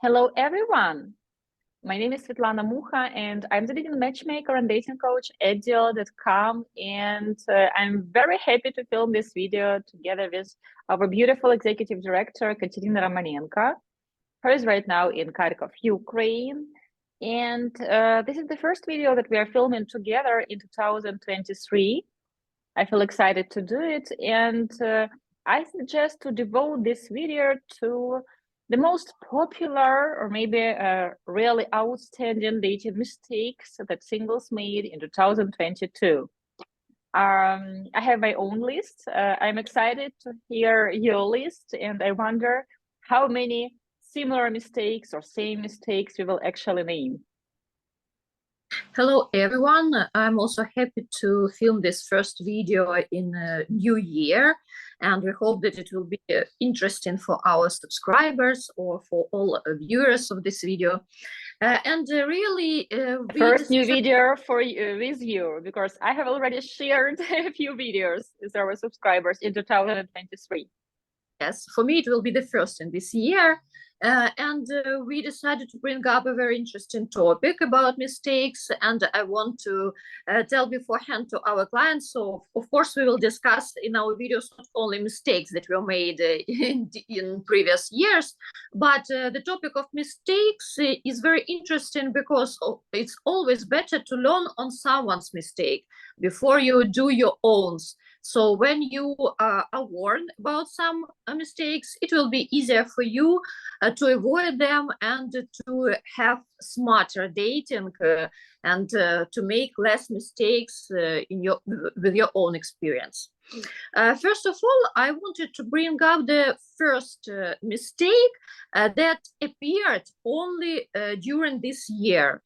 Hello, everyone. My name is Svetlana Mucha, and I'm the leading matchmaker and dating coach at Diolli.com. And I'm very happy to film this video together with our beautiful executive director, Katerina Romanenko, who is right now in Kharkov, Ukraine. And this is the first video that we are filming together in 2023. I feel excited to do it. And I suggest to devote this video to the most popular or maybe really outstanding dating mistakes that singles made in 2022. I have my own list. I'm excited to hear your list, and I wonder how many similar mistakes or same mistakes we will actually name. Hello everyone, I'm also happy to film this first video in a new year, and we hope that it will be interesting for our subscribers or for all viewers of this video. First new video for with you, because I have already shared a few videos with our subscribers in 2023. Yes, for me it will be the first in this year. We decided to bring up a very interesting topic about mistakes, and I want to tell beforehand to our clients. So, of course, we will discuss in our videos not only mistakes that were made in previous years, but the topic of mistakes is very interesting because it's always better to learn on someone's mistake before you do your own. So when you are warned about some mistakes, it will be easier for you to avoid them and to have smarter dating and to make less mistakes with your own experience. First of all, I wanted to bring up the first mistake that appeared only during this year,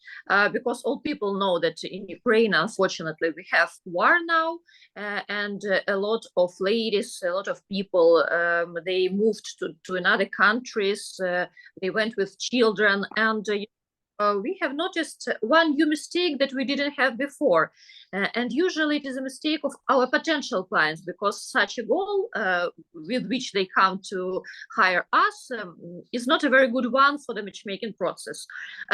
because all people know that in Ukraine, unfortunately, we have war now, and a lot of ladies, a lot of people, they moved to another countries, they went with children, and we have noticed one new mistake that we didn't have before. And usually it is a mistake of our potential clients, because such a goal with which they come to hire us is not a very good one for the matchmaking process.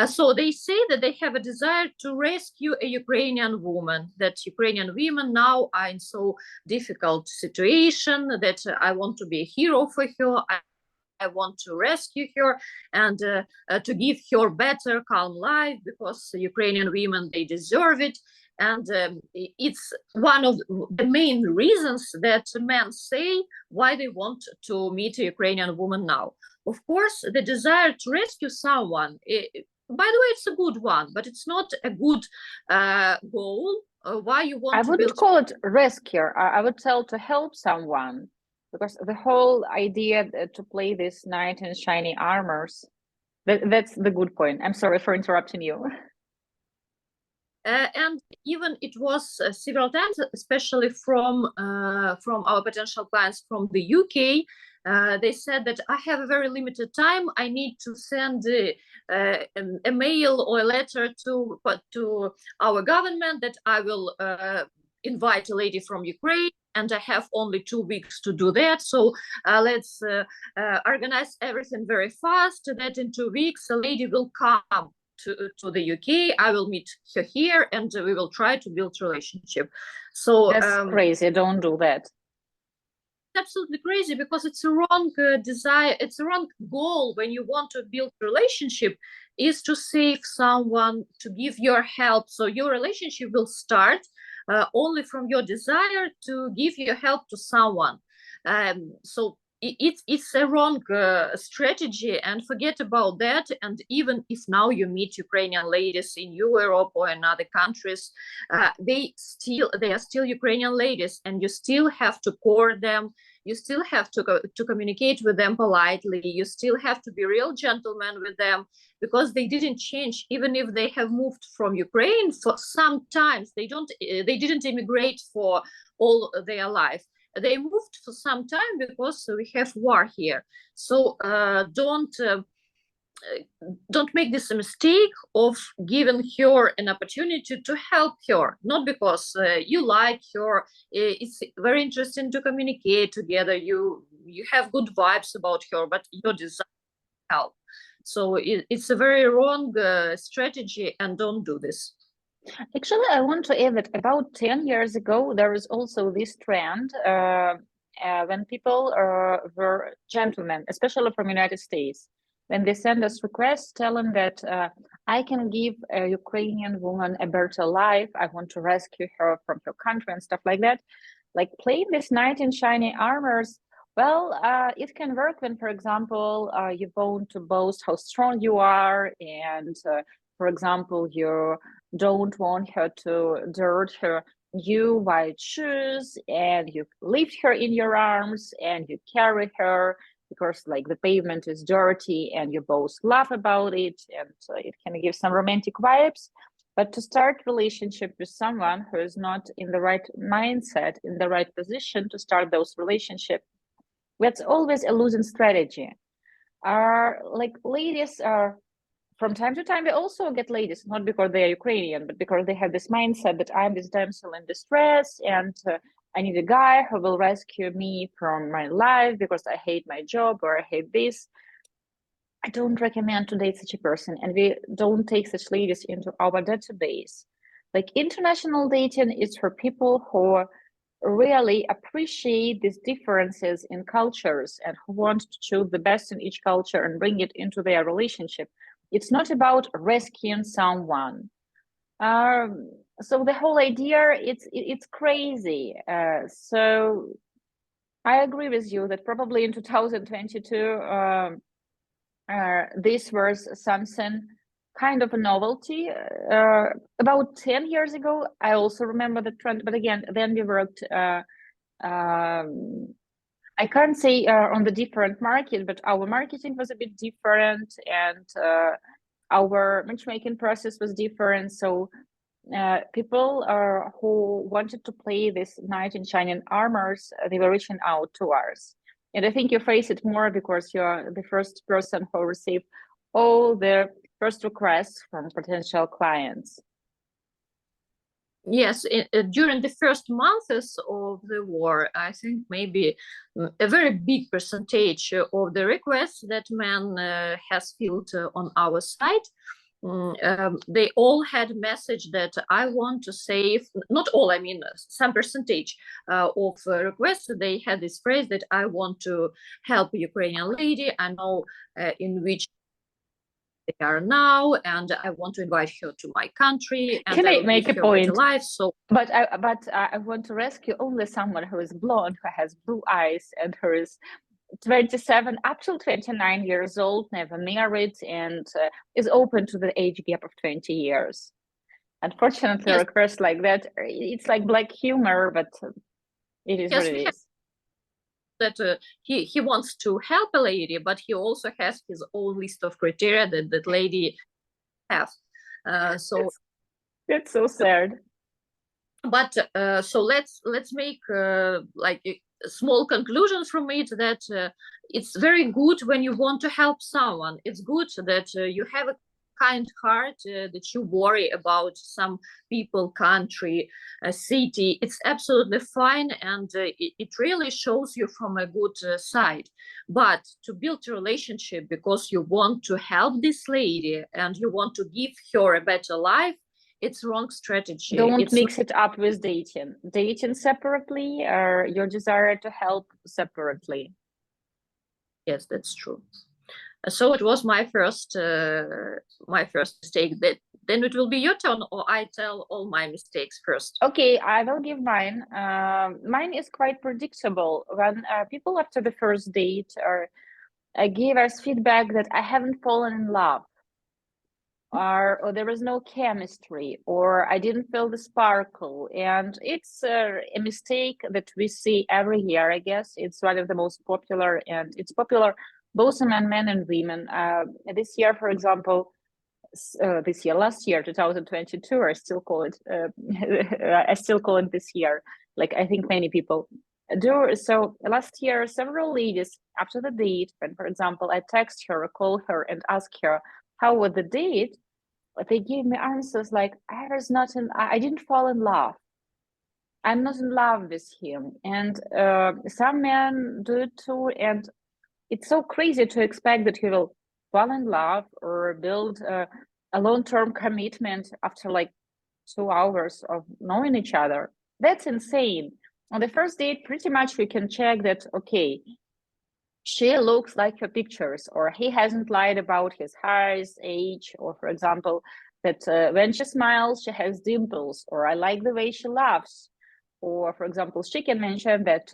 So they say that they have a desire to rescue a Ukrainian woman, that Ukrainian women now are in so difficult situation, that I want to be a hero for her. I want to rescue her and to give her better, calm life, because Ukrainian women, they deserve it. And it's one of the main reasons that men say why they want to meet a Ukrainian woman now. Of course, the desire to rescue someone, by the way, it's a good one, but it's not a good goal. Why you want I wouldn't call it rescue. I would tell to help someone. Because the whole idea to play this knight in shiny armors, that's the good point. I'm sorry for interrupting you. And even it was several times, especially from our potential clients from the UK, they said that I have a very limited time. I need to send a mail or a letter to our government that I will invite a lady from Ukraine, and I have only 2 weeks to do that. So let's organize everything very fast, that in 2 weeks a lady will come to the UK. I will meet her here, and we will try to build relationship. So that's crazy. Don't do that. Absolutely crazy, because it's a wrong desire. It's a wrong goal. When you want to build relationship, is to save someone, to give your help. So your relationship will start only from your desire to give your help to someone. So it's a wrong strategy, and forget about that. And even if now you meet Ukrainian ladies in Europe or in other countries, they are still Ukrainian ladies, and you still have to court them. You still have to communicate with them politely. You still have to be real gentleman with them, because they didn't change. Even if they have moved from Ukraine, for some times they didn't immigrate for all their life. They moved for some time because we have war here. So don't make this mistake of giving her an opportunity to help her, not because you like her. It's very interesting to communicate together. You have good vibes about her, but your desire help. So it's a very wrong strategy, and don't do this. Actually, I want to add that about 10 years ago, there was also this trend when people were gentlemen, especially from United States, when they send us requests telling that I can give a Ukrainian woman a better life, I want to rescue her from her country and stuff like that. Like playing this knight in shiny armors, well, it can work when, for example, you want to boast how strong you are and for example, you don't want her to dirt her new white shoes and you lift her in your arms and you carry her because like the pavement is dirty and you both laugh about it and it can give some romantic vibes. But to start relationship with someone who is not in the right mindset, in the right position to start those relationships, that's always a losing strategy. Like ladies are from time to time, we also get ladies, not because they are Ukrainian, but because they have this mindset that I'm this damsel in distress and I need a guy who will rescue me from my life because I hate my job or I hate this. I don't recommend to date such a person, and we don't take such ladies into our database. Like international dating is for people who really appreciate these differences in cultures and who want to choose the best in each culture and bring it into their relationship. It's not about rescuing someone. So the whole idea, it's crazy. So I agree with you that probably in 2022, this was something kind of a novelty. About 10 years ago, I also remember the trend, but again, then we worked, I can't say on the different market, but our marketing was a bit different and our matchmaking process was different. So people who wanted to play this knight in shining armors, they were reaching out to us. And I think you face it more because you're the first person who received all the first requests from potential clients. Yes, during the first months of the war, I think maybe a very big percentage of the requests that man has filled on our site, they all had message that I want to save, not all, I mean, some percentage of requests, they had this phrase that I want to help Ukrainian lady. I know in which they are now, and I want to invite her to my country, and Can I I will make give a her a better point? life. So, But I want to rescue only someone who is blonde, who has blue eyes, and who is 27 up to 29 years old, never married, and is open to the age gap of 20 years. Unfortunately, yes, requests like that, it's like black humor, but it is what yes, it we have is. that he wants to help a lady, but he also has his own list of criteria that lady has. So That's so sad. but so let's make like small conclusions from it, that it's very good when you want to help someone. It's good that you have a kind heart, that you worry about some people, country, city. It's absolutely fine, and it really shows you from a good side. But to build a relationship because you want to help this lady and you want to give her a better life, it's wrong strategy. Don't mix it up with dating. Dating separately or your desire to help separately. Yes, that's true. So it was my first mistake. That then it will be your turn, or I tell all my mistakes first. Okay, I will give mine. Mine is quite predictable. When people after the first date or give us feedback that I haven't fallen in love, or there was no chemistry, or I didn't feel the sparkle, and it's a mistake that we see every year. I guess it's one of the most popular, and it's popular both among men and women. This year, for example, last year, 2022, I still call it I still call it this year, like I think many people do. So last year, several ladies after the date, when for example I text her or call her and ask her how was the date, they gave me answers like I didn't fall in love, I'm not in love with him. And some men do it too, and it's so crazy to expect that he will fall in love or build a long-term commitment after like 2 hours of knowing each other. That's insane. On the first date, pretty much we can check that, okay, she looks like her pictures, or he hasn't lied about his height, age, or for example, that when she smiles, she has dimples, or I like the way she laughs. Or for example, she can mention that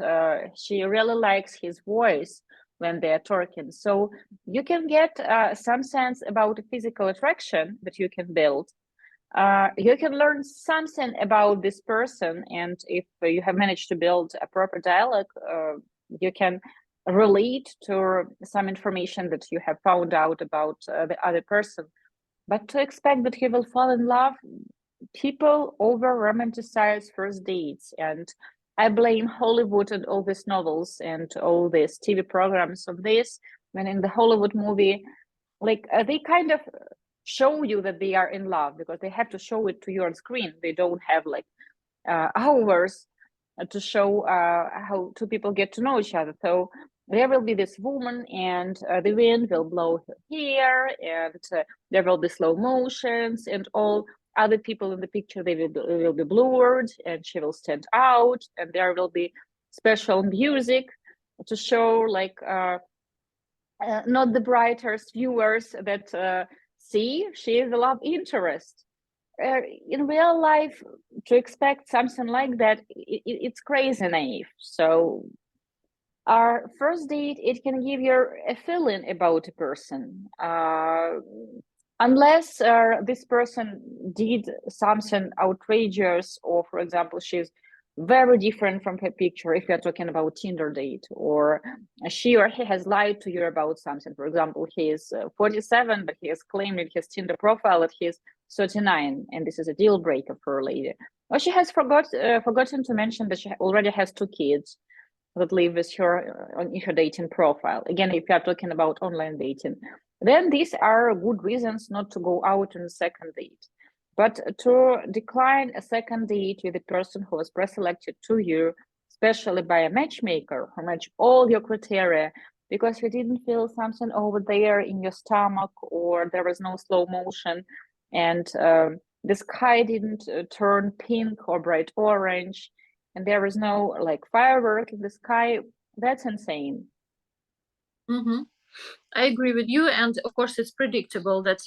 she really likes his voice when they're talking. So you can get some sense about the physical attraction that you can build. You can learn something about this person, and if you have managed to build a proper dialogue, you can relate to some information that you have found out about the other person. But to expect that he will fall in love, people over romanticize first dates, and I blame Hollywood and all these novels and all these TV programs of this. When in the Hollywood movie, like they kind of show you that they are in love because they have to show it to you on screen. They don't have like hours to show how two people get to know each other. So there will be this woman, and the wind will blow her hair, and there will be slow motions, and all other people in the picture, they will be blurred, and she will stand out, and there will be special music to show like not the brightest viewers that see she is a love interest. In real life, to expect something like that, it's crazy naive. So our first date, it can give you a feeling about a person, unless this person did something outrageous, or for example, she's very different from her picture. If you're talking about Tinder date, or she or he has lied to you about something. For example, he is 47, but he has claimed in his Tinder profile that he is 39, and this is a deal breaker for a lady. Or she has forgotten to mention that she already has 2 kids that live with her on her dating profile. Again, if you are talking about online dating, then these are good reasons not to go out on a second date. But to decline a second date with a person who was preselected to you, especially by a matchmaker who match all your criteria, because you didn't feel something over there in your stomach, or there was no slow motion, and the sky didn't turn pink or bright orange, and there is no like firework in the sky, that's insane. Mm-hmm. I agree with you, and of course it's predictable that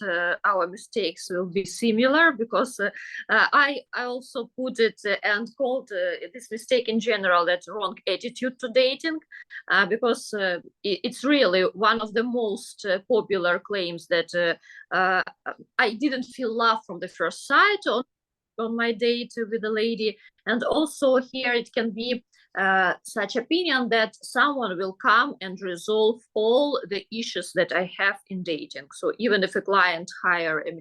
our mistakes will be similar, because I also put it and called this mistake in general that wrong attitude to dating, because it's really one of the most popular claims that I didn't feel love from the first sight on my date with a lady. And also here it can be such opinion that someone will come and resolve all the issues that I have in dating. So even if a client hire a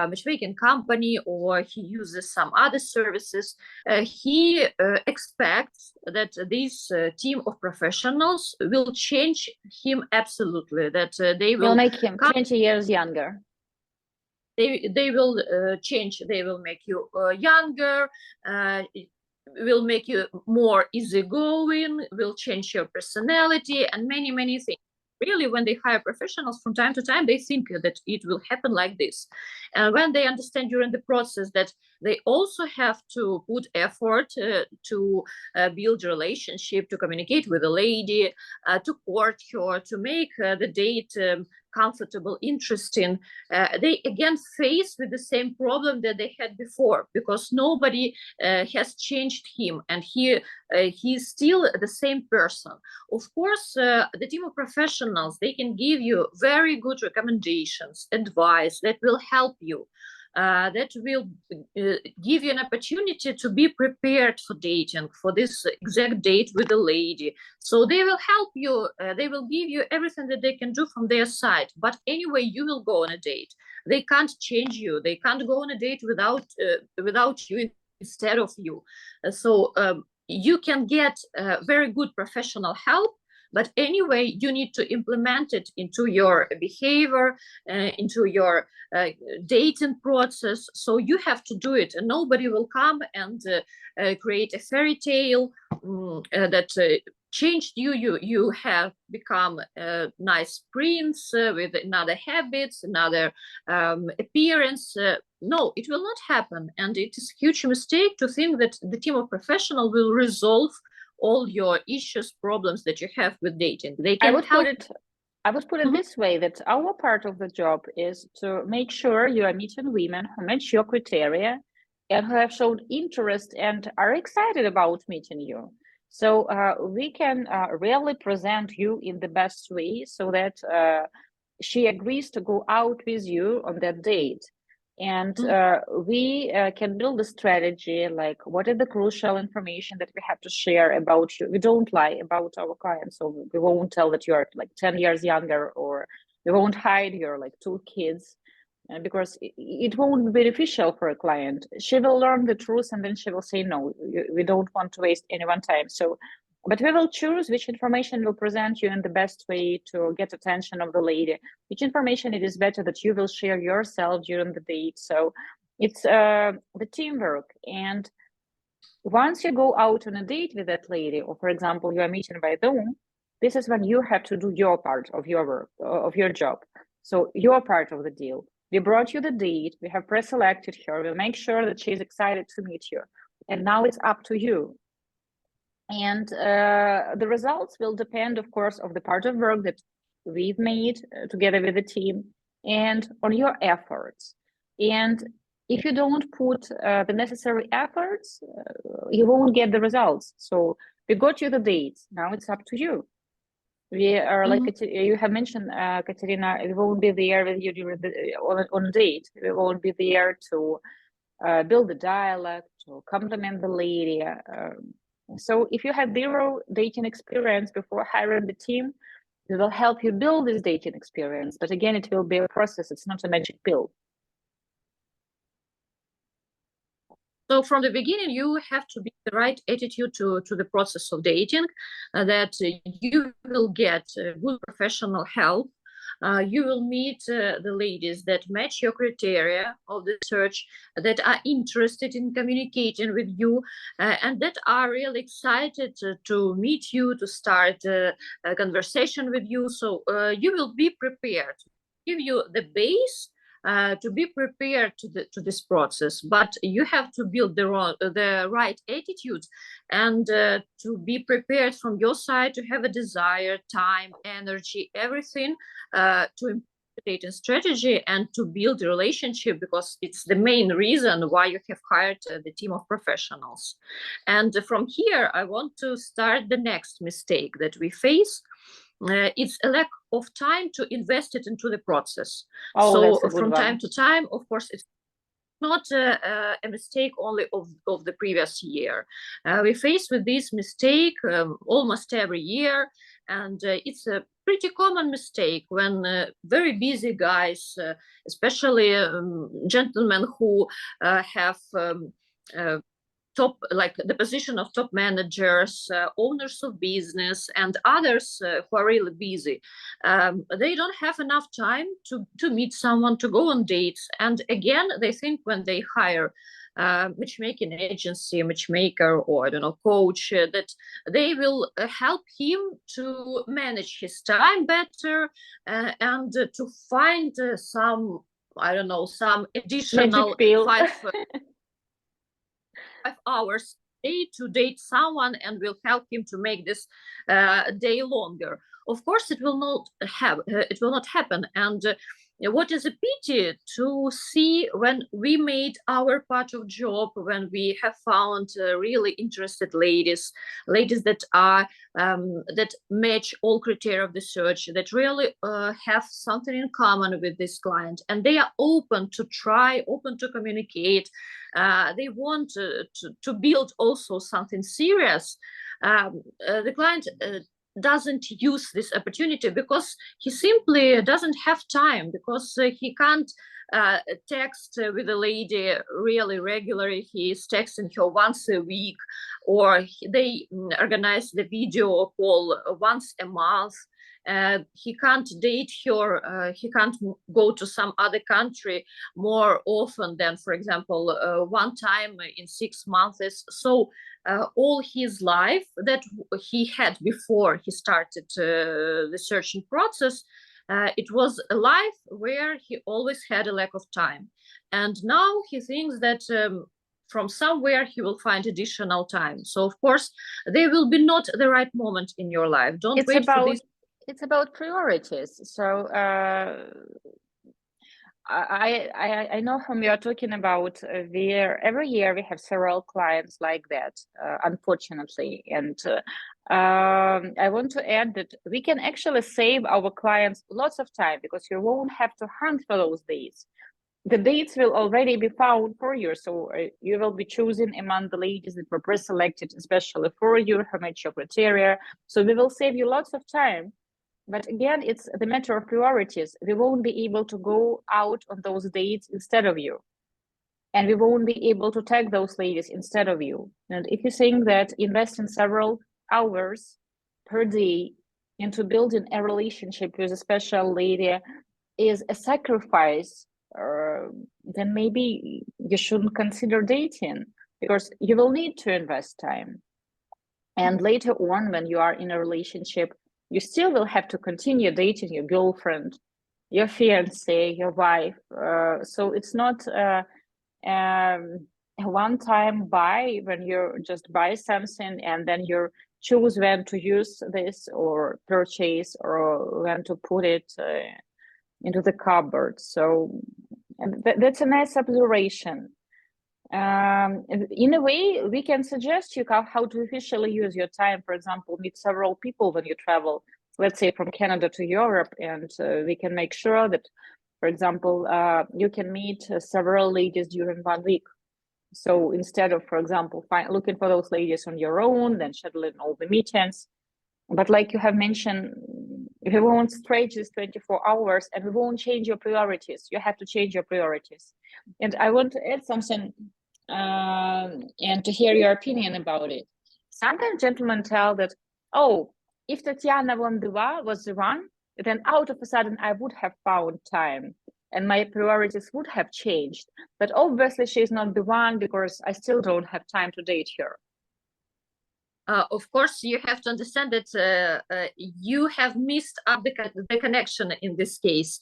matchmaking company, or he uses some other services, he expects that this team of professionals will change him absolutely, that they will make him 20 years younger. They will change, they will make you younger, will make you more easygoing, will change your personality, and many things. Really, when they hire professionals from time to time, they think that it will happen like this. And when they understand during the process that they also have to put effort to build a relationship, to communicate with a lady, to court her, to make the date comfortable, interesting, they again face with the same problem that they had before, because nobody has changed him, and he's still the same person. Of course, the team of professionals, they can give you very good recommendations, advice that will help you, that will give you an opportunity to be prepared for dating, for this exact date with a lady. So they will help you, they will give you everything that they can do from their side. But anyway, you will go on a date. They can't change you. They can't go on a date without you instead of you. So you can get very good professional help, But anyway, you need to implement it into your behavior, into your dating process. So you have to do it, and nobody will come and create a fairy tale that changed you. You have become a nice prince with another habits, another appearance. No, it will not happen, and it is a huge mistake to think that the team of professionals will resolve all your issues, problems that you have with dating. They I can would help. put it this way, that our part of the job is to make sure you are meeting women who match your criteria and who have shown interest and are excited about meeting you. So we can really present you in the best way so that she agrees to go out with you on that date. And we can build a strategy, like what is the crucial information that we have to share about you. We don't lie about our clients, so we won't tell that you're like 10 years younger, or we won't hide your like 2 kids, because it won't be beneficial for a client. She will learn the truth and then she will say, no, we don't want to waste anyone's time. So, but we will choose which information will present you in the best way to get attention of the lady, which information it is better that you will share yourself during the date. So it's the teamwork. And once you go out on a date with that lady, or for example, you are meeting by Zoom, this is when you have to do your part of your work, of your job. So your part of the deal. We brought you the date, we have pre-selected her, we make sure that she's excited to meet you. And now it's up to you. And the results will depend, of course, of the part of work that we've made together with the team and on your efforts. And if you don't put the necessary efforts, you won't get the results. So we got you the dates. Now it's up to you. We are like you have mentioned, Katerina. We won't be there with you during on a date. We won't be there to build a dialogue, to compliment the lady. So if you have zero dating experience before hiring the team, we will help you build this dating experience. But again, it will be a process. It's not a magic pill. So from the beginning, you have to be the right attitude to the process of dating, that you will get good professional help. You will meet the ladies that match your criteria of the search, that are interested in communicating with you, and that are really excited to meet you, to start a conversation with you. So you will be prepared, give you the base to be prepared to this process, but you have to build the right attitude, and to be prepared from your side, to have a desire, time, energy, everything to improve the dating strategy and to build a relationship, because it's the main reason why you have hired the team of professionals. And from here, I want to start the next mistake that we face. It's a lack of time to invest it into the process. Oh, So from time to time, of course, it's not a mistake only of the previous year. We face with this mistake almost every year, and it's a pretty common mistake when very busy guys, especially gentlemen who have top, like the position of top managers, owners of business, and others who are really busy. They don't have enough time to meet someone, to go on dates. And again, they think when they hire matchmaking agency, matchmaker, or I don't know, coach, that they will help him to manage his time better and to find some, I don't know, some additional 5 hours a day to date someone, and will help him to make this day longer. Of course, it will not happen. And what is a pity to see when we made our part of job, when we have found really interested ladies that are that match all criteria of the search, that really have something in common with this client, and they are open to try, open to communicate. They want to build also something serious. The client doesn't use this opportunity because he simply doesn't have time, because he can't text with a lady really regularly. He is texting her once a week, or they organize the video call once a month. He can't date her, he can't go to some other country more often than, for example, one time in 6 months. So all his life that he had before he started the searching process, it was a life where he always had a lack of time. And now he thinks that from somewhere he will find additional time. So of course, they will be not the right moment in your life. Don't wait for this. It's about priorities. So I know whom you are talking about. Every year we have several clients like that, unfortunately. And I want to add that we can actually save our clients lots of time, because you won't have to hunt for those dates. The dates will already be found for you. So you will be choosing among the ladies that were pre-selected especially for you, who match your criteria. So we will save you lots of time. But again, it's the matter of priorities. We won't be able to go out on those dates instead of you. And we won't be able to tag those ladies instead of you. And if you think that investing several hours per day into building a relationship with a special lady is a sacrifice, then maybe you shouldn't consider dating, because you will need to invest time. And later on, when you are in a relationship, you still will have to continue dating your girlfriend, your fiance, your wife. So it's not a one-time buy when you just buy something and then you choose when to use this or purchase, or when to put it into the cupboard. So that's a nice observation. In a way, we can suggest you how to officially use your time. For example, meet several people when you travel, let's say from Canada to Europe, and we can make sure that, for example, you can meet several ladies during 1 week. So instead of, for example, looking for those ladies on your own, then scheduling all the meetings. But like you have mentioned, we won't stretch this 24 hours and we won't change your priorities. You have to change your priorities. And I want to add something and to hear your opinion about it. Sometimes gentlemen tell that, oh, if Tatiana Vondova was the one, then out of a sudden I would have found time and my priorities would have changed. But obviously she's not the one, because I still don't have time to date her. Of course, you have to understand that you have missed up the connection in this case.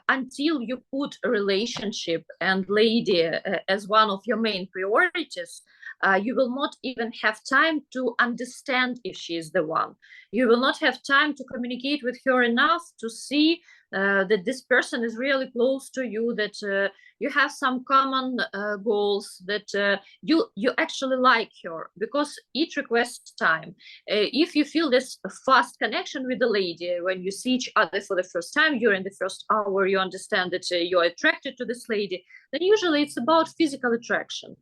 Until you put a relationship and lady as one of your main priorities, you will not even have time to understand if she is the one. You will not have time to communicate with her enough to see that this person is really close to you, that you have some common goals, that you actually like her, because it requests time. If you feel this fast connection with the lady when you see each other for the first time, during the first hour you understand that you're attracted to this lady, then usually it's about physical attraction.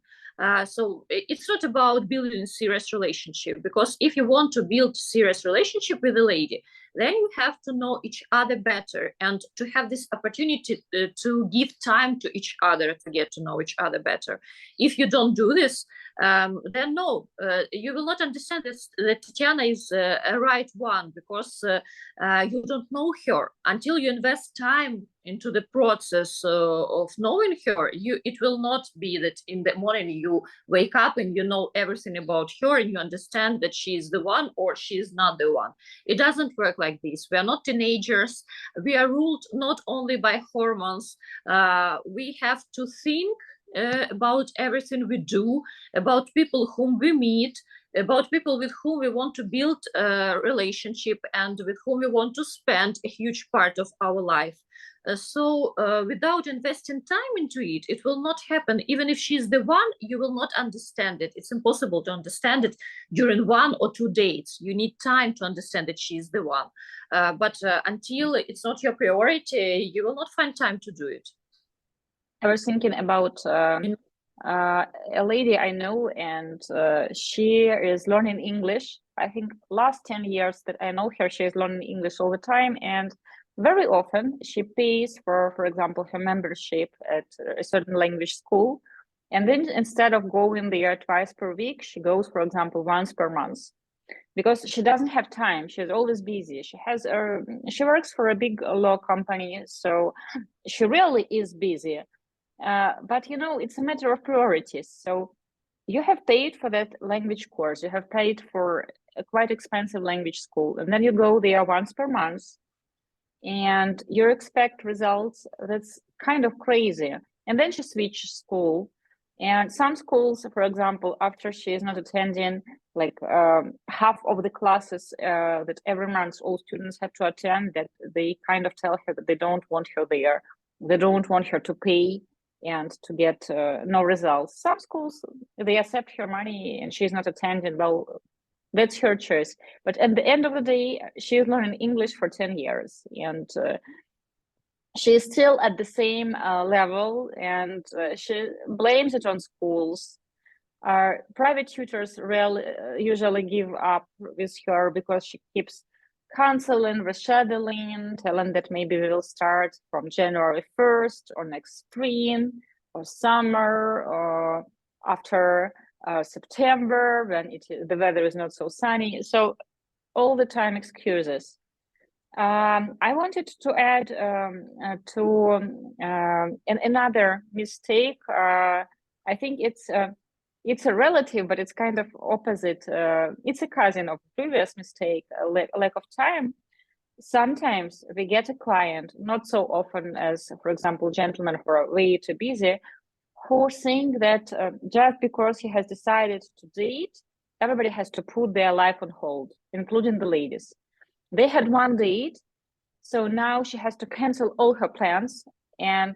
So it's not about building a serious relationship, because if you want to build serious relationship with a lady, then you have to know each other better and to have this opportunity to give time to each other to get to know each other better. If you don't do this, then no, you will not understand that Tatiana is a right one, because you don't know her. Until you invest time into the process of knowing her, it will not be that in the morning you wake up and you know everything about her and you understand that she is the one or she is not the one. It doesn't work like this. We are not teenagers. We are ruled not only by hormones. We have to think about everything we do, about people whom we meet, about people with whom we want to build a relationship and with whom we want to spend a huge part of our life. So without investing time into it, it will not happen. Even if she's the one, you will not understand it. It's impossible to understand it during 1 or 2 dates. You need time to understand that she's the one. But until it's not your priority, you will not find time to do it. I was thinking about a lady I know, and she is learning English. I think last 10 years that I know her, she is learning English all the time. And very often she pays for example, her membership at a certain language school. And then instead of going there twice per week, she goes, for example, once per month because she doesn't have time. She's always busy. She works for a big law company, so she really is busy. But it's a matter of priorities. So you have paid for that language course, you have paid for a quite expensive language school, and then you go there once per month and you expect results. That's kind of crazy. And then she switches school. And some schools, for example, after she is not attending like half of the classes that every month all students have to attend, that they kind of tell her that they don't want her there. They don't want her to pay and to get no results. Some schools, they accept her money and she's not attending. Well, that's her choice. But at the end of the day, she's learning English for 10 years and she is still at the same level, and she blames it on schools. Private tutors usually give up with her because she keeps counseling, rescheduling, telling that maybe we will start from January 1st or next spring or summer or after September when the weather is not so sunny. So all the time excuses. I wanted to add to another mistake. I think it's a relative, but it's kind of opposite. It's a cousin of previous mistake, lack of time. Sometimes we get a client, not so often as, for example, gentlemen who are way too busy, who think that just because he has decided to date, everybody has to put their life on hold, including the ladies. They had one date, so now she has to cancel all her plans and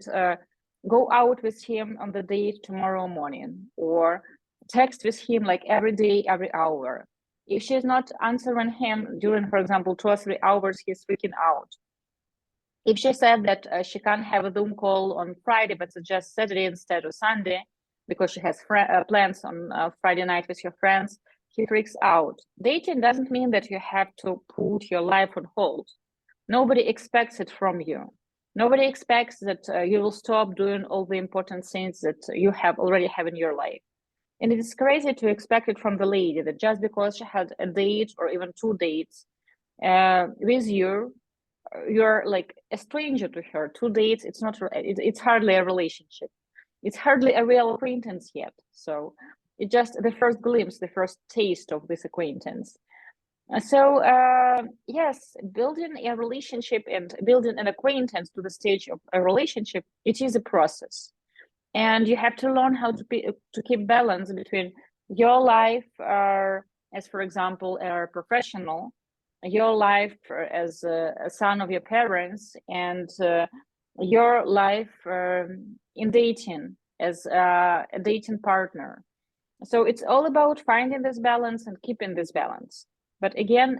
go out with him on the date tomorrow morning, or text with him like every day, every hour. If she's not answering him during, for example, 2 or 3 hours, he's freaking out. If she said that she can't have a Zoom call on Friday, but suggest Saturday instead of Sunday because she has plans on Friday night with your friends, he freaks out. Dating doesn't mean that you have to put your life on hold. Nobody expects it from you. Nobody expects that you will stop doing all the important things that you already have in your life. And it is crazy to expect it from the lady that just because she had a date or even 2 dates with you, you're like a stranger to her. 2 dates, it's hardly a relationship. It's hardly a real acquaintance yet. So it's just the first glimpse, the first taste of this acquaintance. So yes, building a relationship and building an acquaintance to the stage of a relationship, it is a process. And you have to learn how to keep balance between your life as, for example, a professional, your life as a son of your parents, and your life in dating as a dating partner. So it's all about finding this balance and keeping this balance. But again,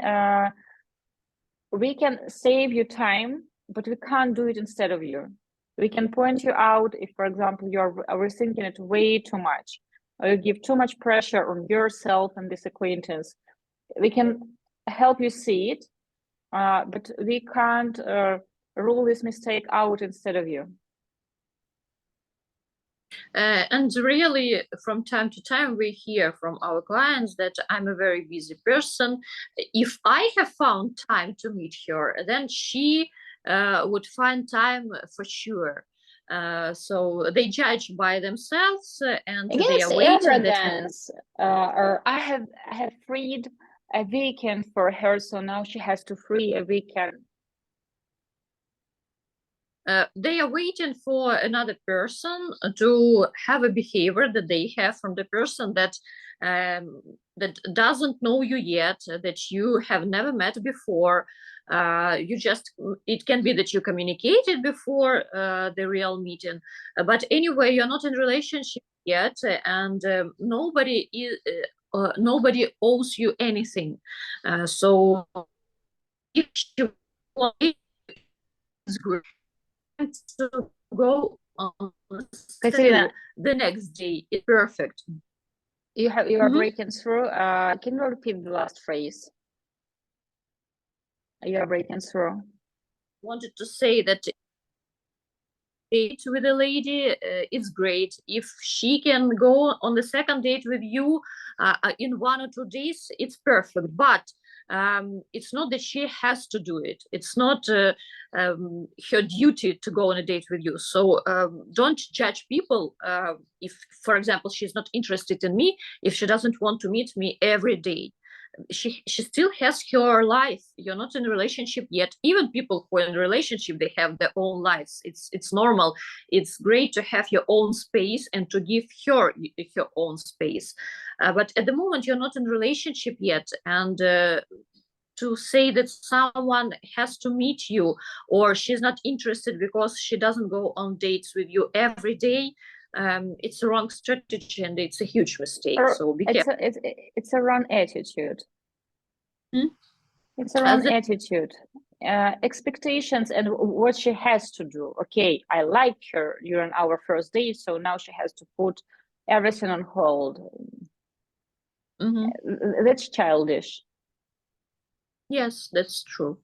we can save you time, but we can't do it instead of you. We can point you out if, for example, you're overthinking it way too much, or you give too much pressure on yourself and this acquaintance. We can help you see it, but we can't rule this mistake out instead of you. And really, from time to time, we hear from our clients that I'm a very busy person. If I have found time to meet her, then she would find time for sure. So they judge by themselves, and Again, they it's are waiting. arrogance. Or I have freed a weekend for her, so now she has to free a weekend. They are waiting for another person to have a behavior that they have from the person that doesn't know you yet, that you have never met before. It can be that you communicated before the real meeting, but anyway, you're not in relationship yet, and nobody owes you anything. So if you want, it's great to go on Katerina, the next day is perfect. you are breaking through. Can you repeat the last phrase? You are breaking through. Wanted to say that date with a lady is great if she can go on the second date with you in 1 or 2 days. It's perfect, but it's not that she has to do it. It's not her duty to go on a date with you. So don't judge people if, for example, she's not interested in me, if she doesn't want to meet me every day. She still has her life. You're not in a relationship yet. Even people who are in a relationship, they have their own lives. It's normal. It's great to have your own space and to give her own space. But at the moment, you're not in a relationship yet, and to say that someone has to meet you or she's not interested because she doesn't go on dates with you every day, it's a wrong strategy and it's a huge mistake. So be careful. It's a wrong attitude. Hmm? It's a wrong attitude. Expectations and what she has to do. Okay, I like her during our first date, so now she has to put everything on hold. That's childish. Yes, that's true.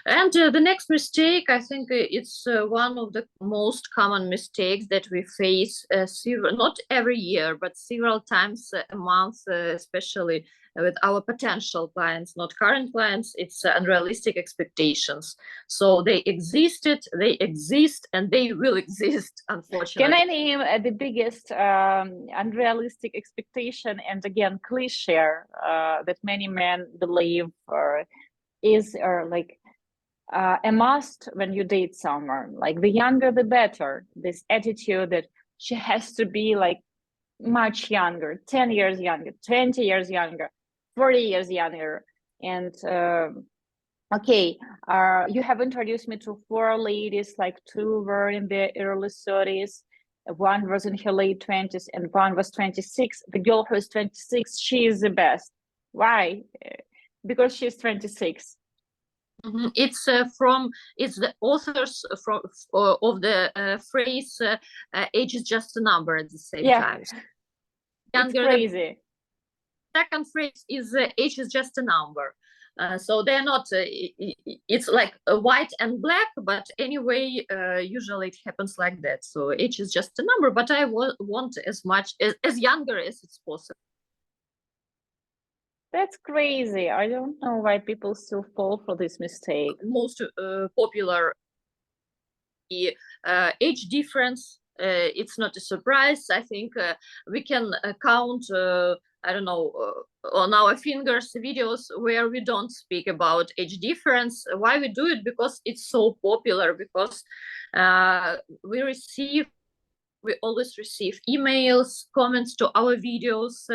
And the next mistake, I think it's one of the most common mistakes that we face, not every year, but several times a month, especially with our potential clients, not current clients. It's unrealistic expectations. So they existed, they exist, and they will exist, unfortunately. Can I name the biggest unrealistic expectation and again cliche that many men believe is like a must when you date someone? Like the younger the better. This attitude that she has to be like much younger, 10 years younger, 20 years younger, 40 years younger. And okay, you have introduced me to 4 ladies, like 2 were in their early 30s, 1 was in her late 20s, and 1 was 26. The girl who is 26, she is the best. Why? Because she's 26. It's it's the authors from of the phrase age is just a number at the same time. It's crazy. Second phrase is age is just a number. So they're not, it's like white and black, but anyway, usually it happens like that. So age is just a number, but I want as much, as younger as it's possible. That's crazy. I don't know why people still fall for this mistake. Most popular age difference. It's not a surprise. I think we can count, I don't know, on our fingers videos where we don't speak about age difference. Why we do it? Because it's so popular, because we always receive emails, comments to our videos,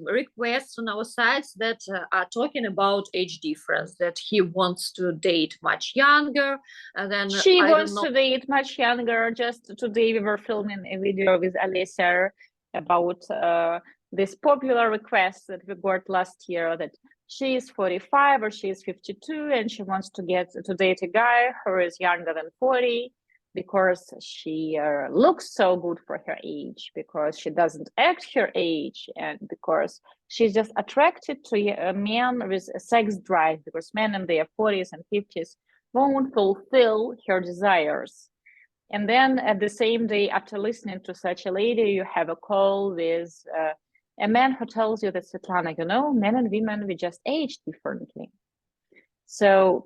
requests on our sites that are talking about age difference, that he wants to date much younger. And then she wants to date much younger. Just today we were filming a video with Alessia about this popular request that we got last year, that she is 45 or she is 52 and she wants to date a guy who is younger than 40 because she looks so good for her age, because she doesn't act her age, and because she's just attracted to a man with a sex drive, because men in their 40s and 50s won't fulfill her desires. And then at the same day, after listening to such a lady, you have a call with a man who tells you that, Svetlana, you know, men and women, we just age differently. So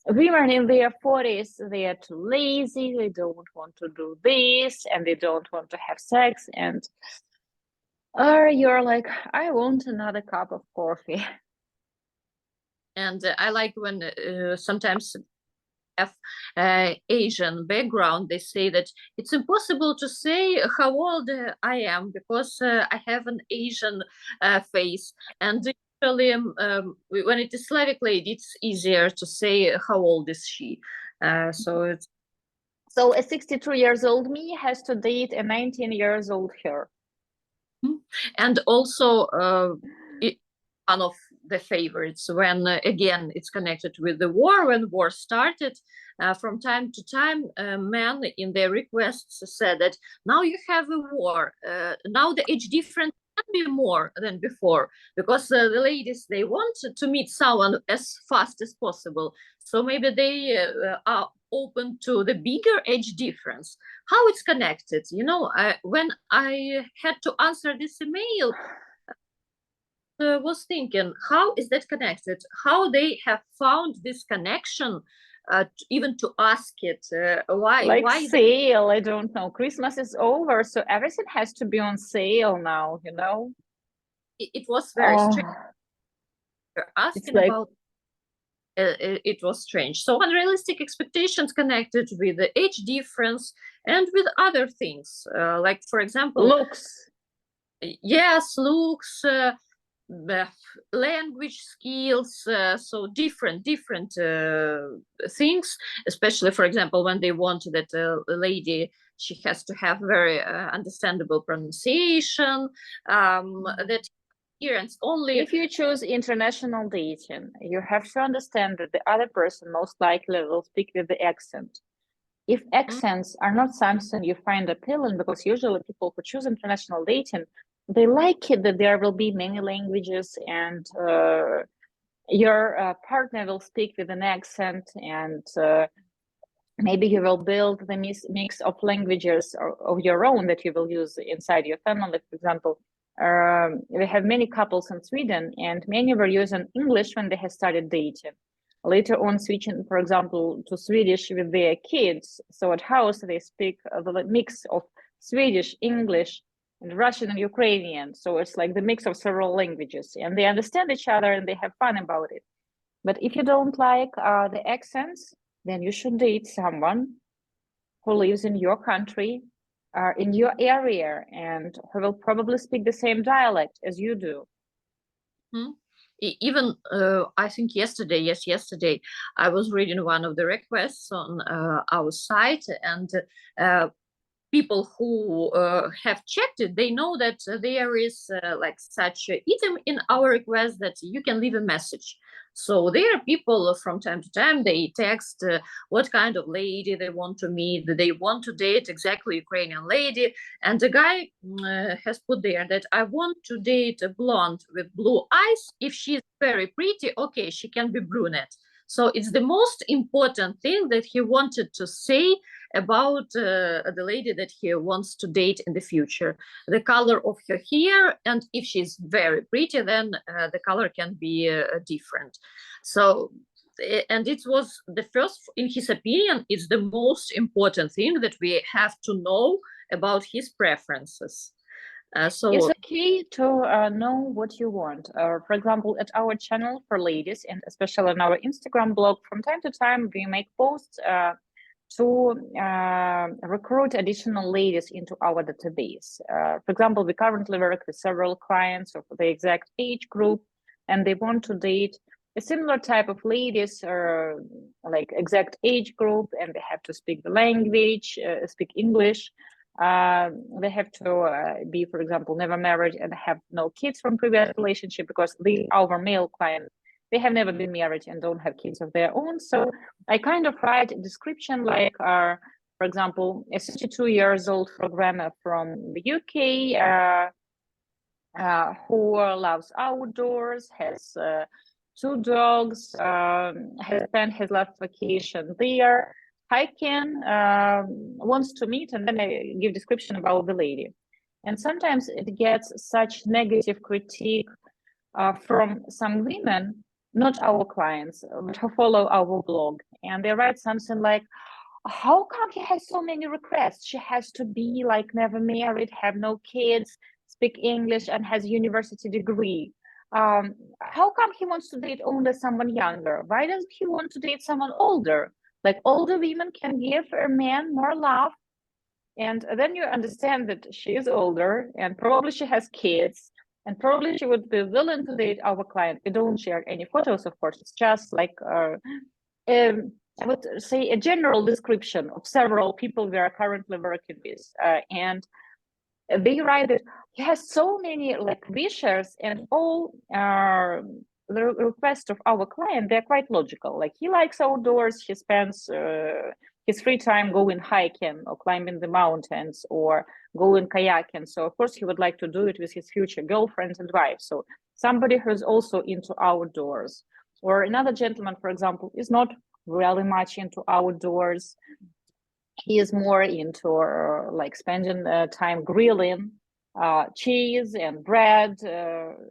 women in their 40s, they are too lazy, they don't want to do this, and they don't want to have sex. And you're like, I want another cup of coffee. And I like when sometimes have Asian background, they say that it's impossible to say how old I am because I have an Asian face. And usually when it is Slavic lady, it's easier to say how old is she. So a 62 years old me has to date a 19 years old her. And also one of the favorites when, again, it's connected with the war. When war started, from time to time, men in their requests said that now you have a war. Now the age difference can be more than before, because the ladies, they want to meet someone as fast as possible. So maybe they are open to the bigger age difference. How it's connected? When I had to answer this email, was thinking, how is that connected? How they have found this connection, even to ask it? Why? Like Why sale, I don't know. Christmas is over, so everything has to be on sale now, it was very strange. Oh, it's Asking like, about it was strange. So unrealistic expectations connected with the age difference and with other things, like, for example, looks. yes, looks, language skills, so different things, especially, for example, when they want that a lady, she has to have very understandable pronunciation, that experience only. If you choose international dating, you have to understand that the other person most likely will speak with the accent. If accents are not something you find appealing, because usually people who choose international dating, they like it that there will be many languages, and your partner will speak with an accent, and maybe you will build the mix of languages of your own that you will use inside your family. For example, we have many couples in Sweden, and many were using English when they had started dating. Later on, switching, for example, to Swedish with their kids. So at house, they speak the mix of Swedish, English, and Russian and Ukrainian. So it's like the mix of several languages, and they understand each other and they have fun about it. But if you don't like the accents, then you should date someone who lives in your country, in your area, and who will probably speak the same dialect as you do. Even I think yesterday I was reading one of the requests on our site, and people who have checked it, they know that there is like such an item in our request that you can leave a message. So there are people from time to time, they text what kind of lady they want to meet, they want to date exactly Ukrainian lady. And the guy has put there that I want to date a blonde with blue eyes. If she's very pretty, okay, she can be brunette. So it's the most important thing that he wanted to say about the lady that he wants to date in the future. The color of her hair, and if she's very pretty, then the color can be different. So, and it was the first, in his opinion, it's the most important thing that we have to know about his preferences. So it's okay to know what you want. For example, at our channel for ladies, and especially on our Instagram blog, from time to time we make posts to recruit additional ladies into our database. For example, we currently work with several clients of the exact age group, and they want to date a similar type of ladies, or like exact age group, and they have to speak the language, speak English. They have to be, for example, never married and have no kids from previous relationship, because our male client, they have never been married and don't have kids of their own. So I kind of write a description like, for example, a 62 years old programmer from the UK who loves outdoors, has 2 dogs, has spent his last vacation there, hiking, wants to meet, and then I give description about the lady. And sometimes it gets such negative critique from some women, not our clients, but who follow our blog. And they write something like, how come he has so many requests? She has to be like never married, have no kids, speak English, and has a university degree. How come he wants to date only someone younger? Why doesn't he want to date someone older? Like older women can give a man more love. And then you understand that she is older and probably she has kids, and probably she would be willing to date our client. We don't share any photos, of course. It's just like I would say a general description of several people we are currently working with, and they write that he has so many like wishes, and all the requests of our client, they're quite logical. Like he likes outdoors, he spends his free time going hiking or climbing the mountains or going kayaking. So of course he would like to do it with his future girlfriend and wife. So somebody who's also into outdoors. Or another gentleman, for example, is not really much into outdoors. He is more into like spending time grilling cheese and bread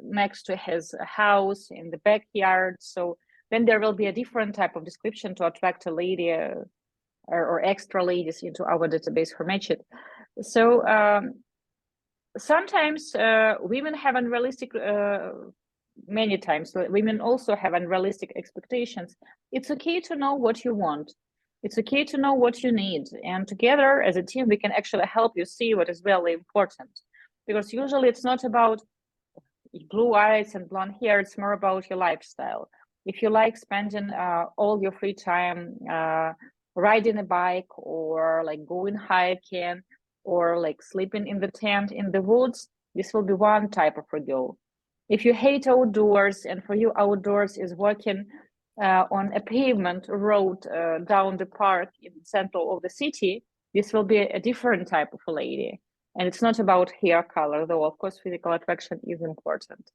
next to his house in the backyard. So then there will be a different type of description to attract a lady or extra ladies into our database for Match It. So sometimes women have unrealistic, many times women also have unrealistic expectations. It's okay to know what you want. It's okay to know what you need. And together as a team, we can actually help you see what is really important. Because usually it's not about blue eyes and blonde hair, it's more about your lifestyle. If you like spending all your free time riding a bike or like going hiking or like sleeping in the tent in the woods, this will be one type of a girl. If you hate outdoors and for you outdoors is walking on a pavement road down the park in the center of the city, this will be a different type of a lady. And it's not about hair color, though of course physical attraction is important.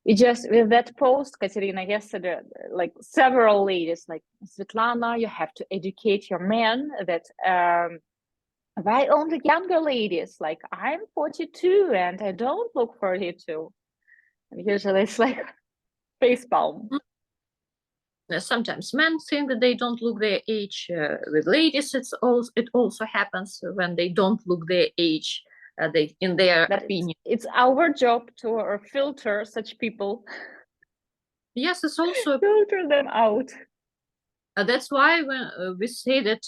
It just with that post, Katerina, yesterday, like several ladies, like Svetlana, you have to educate your men that why only younger ladies? Like I'm 42 and I don't look 42. And usually it's like facepalm. Sometimes men think that they don't look their age. With ladies, it also happens when they don't look their age. They in their opinion. It's our job to filter such people. Yes, it's also filter them out. That's why when we say that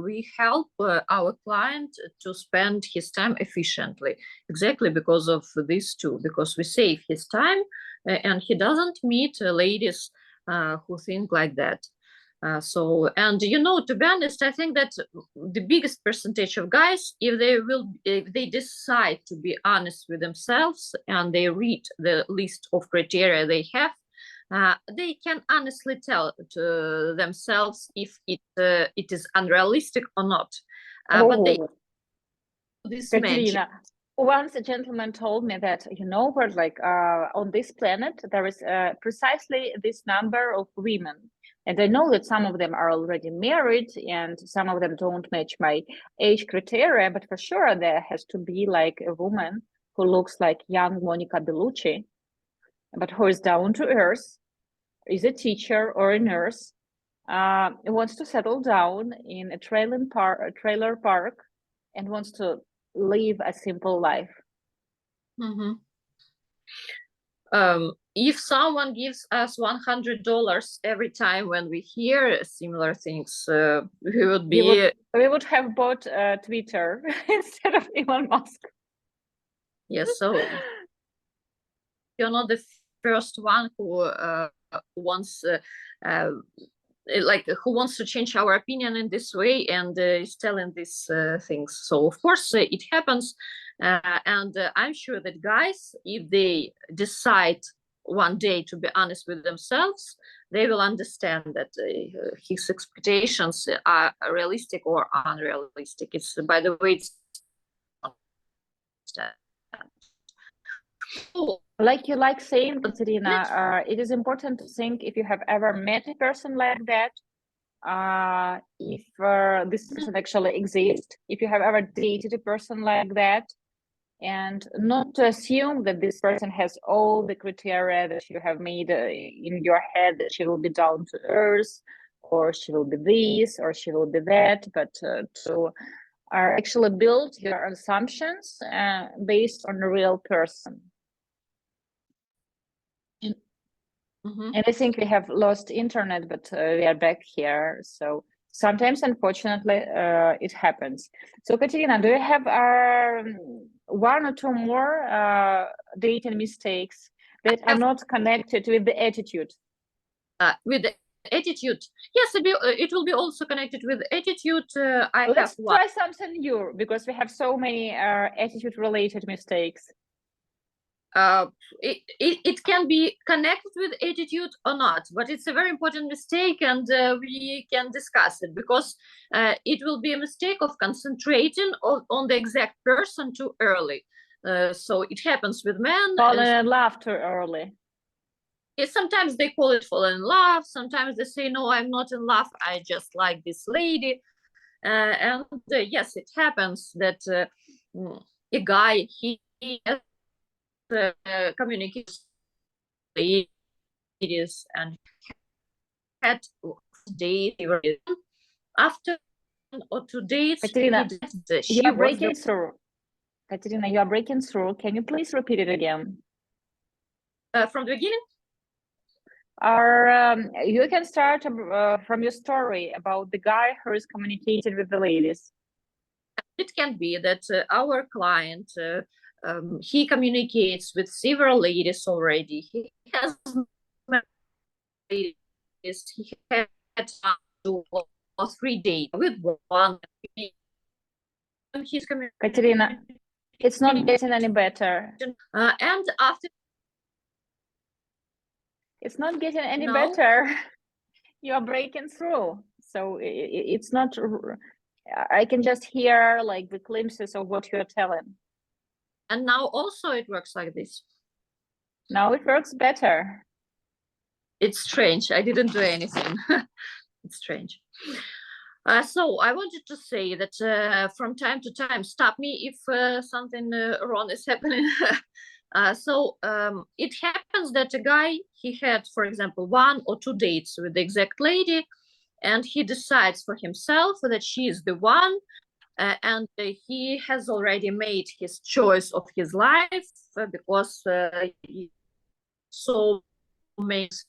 we help our client to spend his time efficiently, exactly because of these two, because we save his time and he doesn't meet ladies who think like that. And to be honest, I think that the biggest percentage of guys, if they decide to be honest with themselves and they read the list of criteria they have, they can honestly tell to themselves if it is unrealistic or not. But they this Katerina, once a gentleman told me that on this planet there is precisely this number of women, and I know that some of them are already married and some of them don't match my age criteria, but for sure there has to be like a woman who looks like young Monica Bellucci, but who is down to earth, is a teacher or a nurse, wants to settle down in a trailer park and wants to live a simple life. If someone gives us $100 every time when we hear similar things, we would have bought Twitter instead of Elon Musk. Yes, so you're not the first one who wants who wants to change our opinion in this way and is telling these things. So of course it happens, and I'm sure that guys, if they decide one day to be honest with themselves, they will understand that his expectations are realistic or unrealistic. It's, by the way, it's like you like saying, Katerina, it is important to think if you have ever met a person like that, if this person actually exists, if you have ever dated a person like that, and not to assume that this person has all the criteria that you have made in your head, that she will be down to earth, or she will be this, or she will be that, but to actually build your assumptions based on a real person. And I think we have lost internet, but we are back here. So sometimes, unfortunately, it happens. So, Katerina, do you have one or two more dating mistakes that are not connected with the attitude? With the attitude, yes, it will be also connected with attitude. Let's try something new, because we have so many attitude-related mistakes. It can be connected with attitude or not, but it's a very important mistake, and we can discuss it, because it will be a mistake of concentrating on the exact person too early. So it happens with men. Falling in love too early. Sometimes they call it falling in love. Sometimes they say, no, I'm not in love, I just like this lady. And yes, it happens that a guy, he communicates with ladies and had dates. After 1 or 2 dates, Katerina, she you are was breaking through. Katerina, you are breaking through. Can you please repeat it again? From the beginning. Or you can start from your story about the guy who is communicating with the ladies. It can be that our client, he communicates with several ladies already. He has ladies. He had 2 or 3 dates with one. He's Katerina, it's not getting any better. And after, it's not getting any better. You are breaking through. So it's not, I can just hear like the glimpses of what you're telling. And now also it works like this. Now it works better. It's strange. I didn't do anything. It's strange. So I wanted to say that from time to time, stop me if something wrong is happening. So it happens that a guy, he had, for example, 1 or 2 dates with the exact lady, and he decides for himself that she is the one, and he has already made his choice of his life, because he so makes,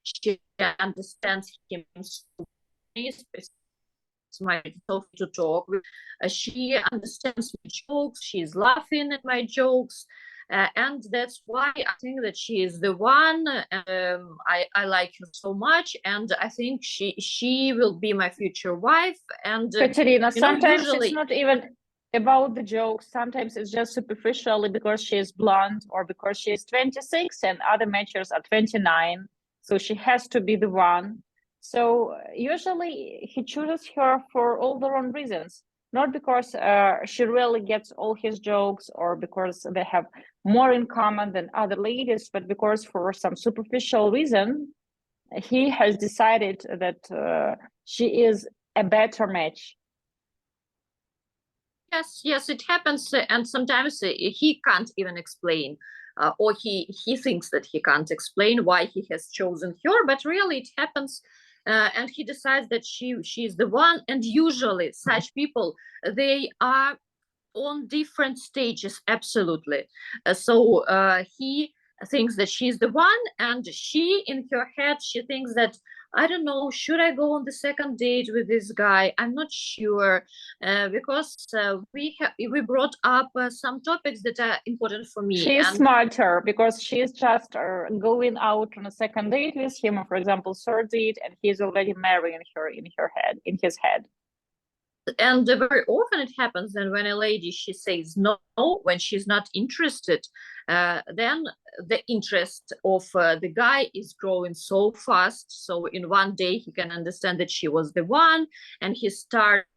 she understands him so my talk to talk with. She understands my jokes, she's laughing at my jokes, and that's why I think that she is the one. I like her so much, and I think she will be my future wife. And Katerina, sometimes usually it's not even about the jokes. Sometimes it's just superficially because she is blonde or because she is 26 and other matchers are 29. So she has to be the one. So usually he chooses her for all the wrong reasons, not because she really gets all his jokes or because they have more in common than other ladies, but because for some superficial reason, he has decided that she is a better match. Yes, it happens, and sometimes he can't even explain, or he thinks that he can't explain why he has chosen her, but really it happens, and he decides that she is the one. And usually such people, they are on different stages, absolutely. So he thinks that she's the one, and she, in her head, she thinks that, I don't know, should I go on the second date with this guy? I'm not sure, because we brought up some topics that are important for me. She is smarter because she is just going out on a second date with him, for example, third date, and he's already marrying her in his head. And very often it happens that when a lady, she says no when she's not interested, then the interest of the guy is growing so fast. So in one day he can understand that she was the one, and he starts.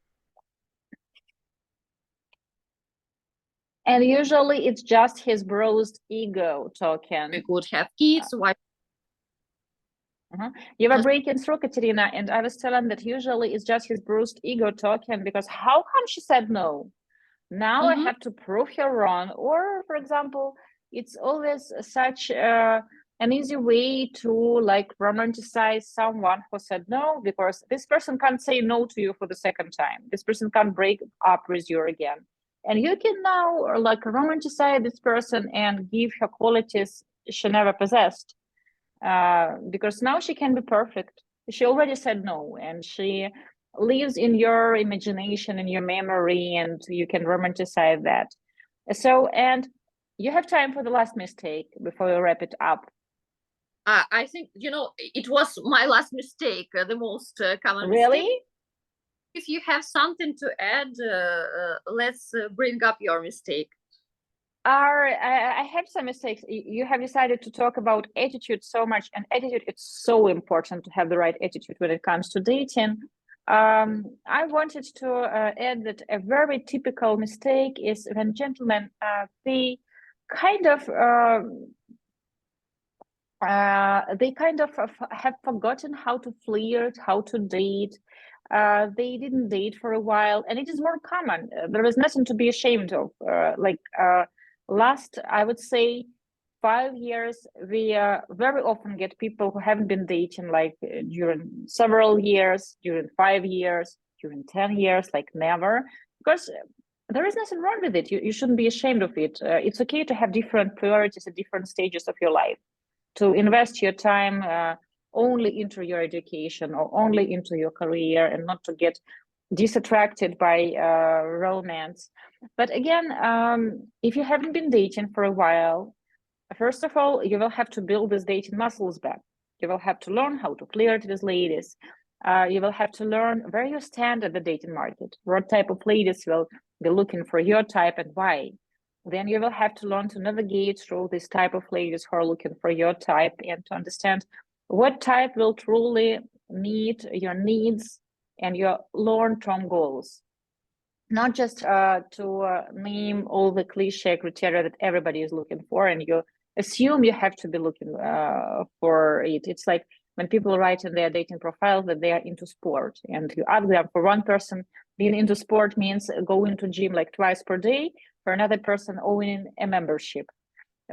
And usually it's just his bruised ego talking. We could have kids. Why? You were breaking through, Katerina, and I was telling that usually it's just his bruised ego talking, because how come she said no? Now I have to prove her wrong. Or, for example, it's always such an easy way to like romanticize someone who said no, because this person can't say no to you for the second time. This person can't break up with you again. And you can now like romanticize this person and give her qualities she never possessed. Because now she can be perfect. She already said no, and she lives in your imagination, in your memory, and you can romanticize that. So, and you have time for the last mistake before we wrap it up. I think, it was my last mistake, the most common Really? mistake. If you have something to add, let's bring up your mistake. I have some mistakes. You have decided to talk about attitude so much, and attitude, it's so important to have the right attitude when it comes to dating. I wanted to add that a very typical mistake is when gentlemen they kind of have forgotten how to flirt, how to date. They didn't date for a while, and it is more common. There is nothing to be ashamed of. Last, I would say, 5 years, we very often get people who haven't been dating like during several years, during 5 years, during 10 years, like never, because there is nothing wrong with it. You shouldn't be ashamed of it. It's okay to have different priorities at different stages of your life, to invest your time only into your education or only into your career, and not to get distracted by romance. But again, if you haven't been dating for a while, first of all, you will have to build these dating muscles back. You will have to learn how to flirt with ladies. You will have to learn where you stand at the dating market, what type of ladies will be looking for your type and why. Then you will have to learn to navigate through this type of ladies who are looking for your type, and to understand what type will truly meet your needs and your long-term goals. Not just to name all the cliche criteria that everybody is looking for, and you assume you have to be looking for it. It's like when people write in their dating profile that they are into sport, and you ask them, for one person, being into sport means going to gym like twice per day. For another person, owning a membership.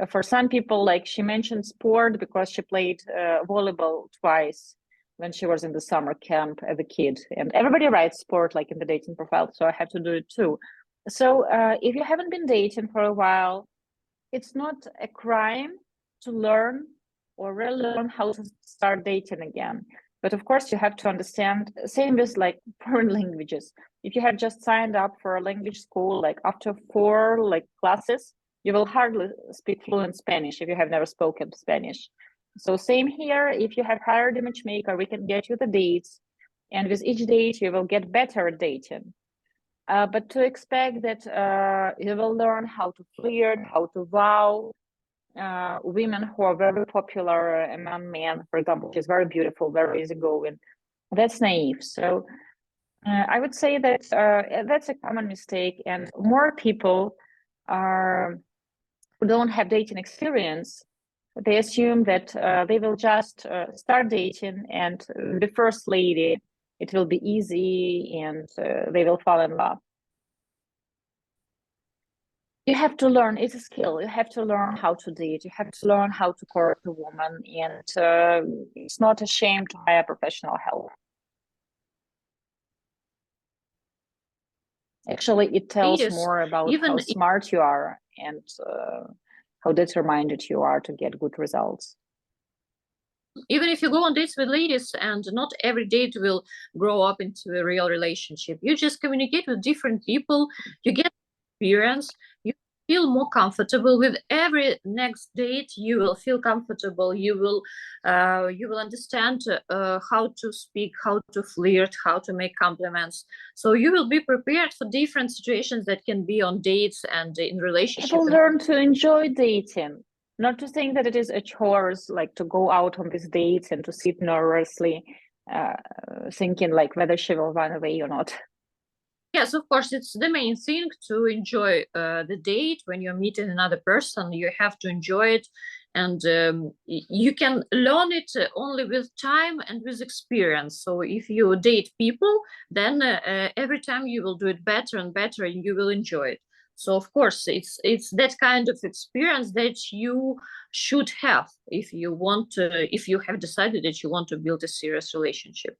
For some people, like she mentioned sport because she played volleyball twice when she was in the summer camp as a kid. And everybody writes sport like in the dating profile, so I had to do it too. So if you haven't been dating for a while, it's not a crime to learn or relearn how to start dating again. But of course, you have to understand, same with like foreign languages. If you have just signed up for a language school, like after 4 like classes, you will hardly speak fluent Spanish if you have never spoken Spanish. So same here, if you have hired a matchmaker, we can get you the dates. And with each date, you will get better at dating. But to expect that you will learn how to flirt, how to wow women who are very popular among men, for example, she's very beautiful, very easygoing, that's naive. So I would say that that's a common mistake, and more people who don't have dating experience, they assume that they will just start dating, and the first lady, it will be easy, and they will fall in love. You have to learn, it's a skill. You have to learn how to date. You have to learn how to court a woman, and it's not a shame to hire professional help. Actually, it tells Ladies, more about how even smart you are and how determined you are to get good results. even if you go on dates with ladies, and not every date will grow up into a real relationship, you just communicate with different people, you get experience, you feel more comfortable. With every next date you will feel comfortable, you will understand how to speak, how to flirt, how to make compliments, so you will be prepared for different situations that can be on dates and in relationship. People learn to enjoy dating, not to think that it is a chores, like to go out on these dates and to sit nervously, thinking like whether she will run away or not. Yes, of course, it's the main thing to enjoy the date. When you're meeting another person, you have to enjoy it, and you can learn it only with time and with experience. So if you date people, then every time you will do it better and better, and you will enjoy it. So of course, it's that kind of experience that you should have if you want to, if you have decided that you want to build a serious relationship.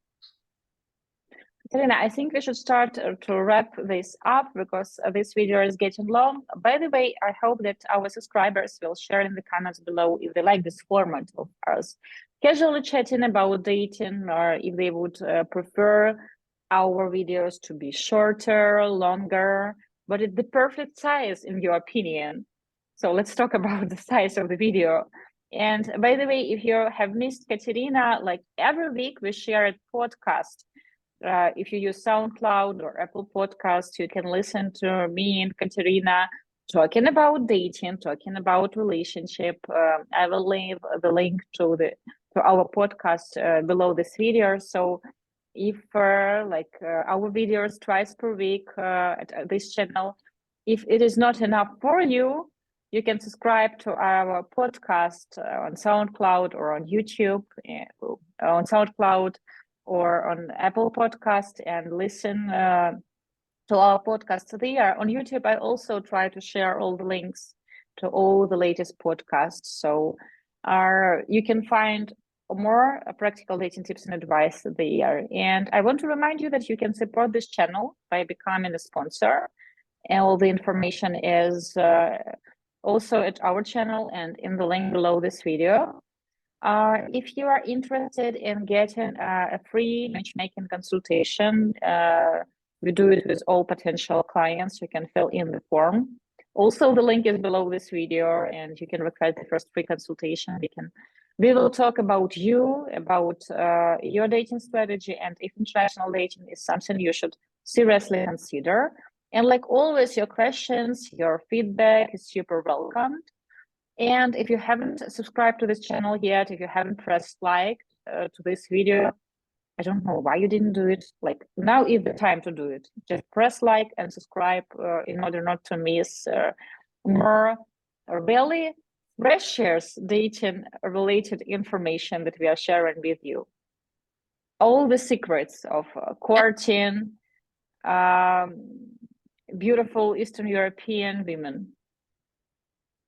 Katerina, I think we should start to wrap this up, because this video is getting long. By the way, I hope that our subscribers will share in the comments below if they like this format of us casually chatting about dating, or if they would prefer our videos to be shorter, longer, but it's the perfect size in your opinion. So let's talk about the size of the video. And by the way, if you have missed Katerina, like every week we share a podcast. If you use SoundCloud or Apple Podcasts, you can listen to me and Katerina talking about dating, talking about relationship. I will leave the link to our podcast below this video. So if our videos twice per week at this channel, if it is not enough for you, you can subscribe to our podcast on SoundCloud or on YouTube, on SoundCloud or on Apple Podcast, and listen to our podcast there. On YouTube, I also try to share all the links to all the latest podcasts. So you can find more practical dating tips and advice there. And I want to remind you that you can support this channel by becoming a sponsor. And all the information is also at our channel and in the link below this video. If you are interested in getting a free matchmaking consultation, we do it with all potential clients. You can fill in the form. Also, the link is below this video, and you can request the first free consultation. We will talk about you, about your dating strategy, and if international dating is something you should seriously consider. And like always, your questions, your feedback is super welcomed. And if you haven't subscribed to this channel yet, if you haven't pressed like to this video, I don't know why you didn't do it. Like, now is the time to do it. Just press like and subscribe in order not to miss more really precious dating related information that we are sharing with you. All the secrets of courting beautiful Eastern European women.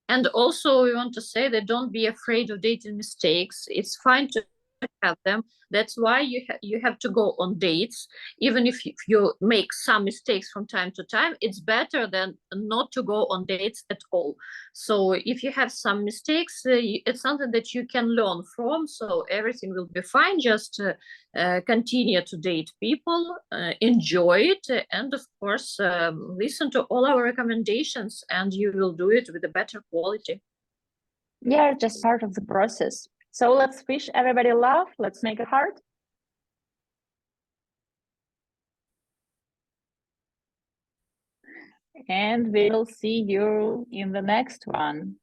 And also, we want to say that don't be afraid of dating mistakes. It's fine to have them. That's why you have to go on dates. Even if you make some mistakes from time to time, it's better than not to go on dates at all. So if you have some mistakes, it's something that you can learn from. So everything will be fine. Just continue to date people, enjoy it, and of course, listen to all our recommendations, and you will do it with a better quality. Yeah, just part of the process. So let's wish everybody love. Let's make a heart. And we'll see you in the next one.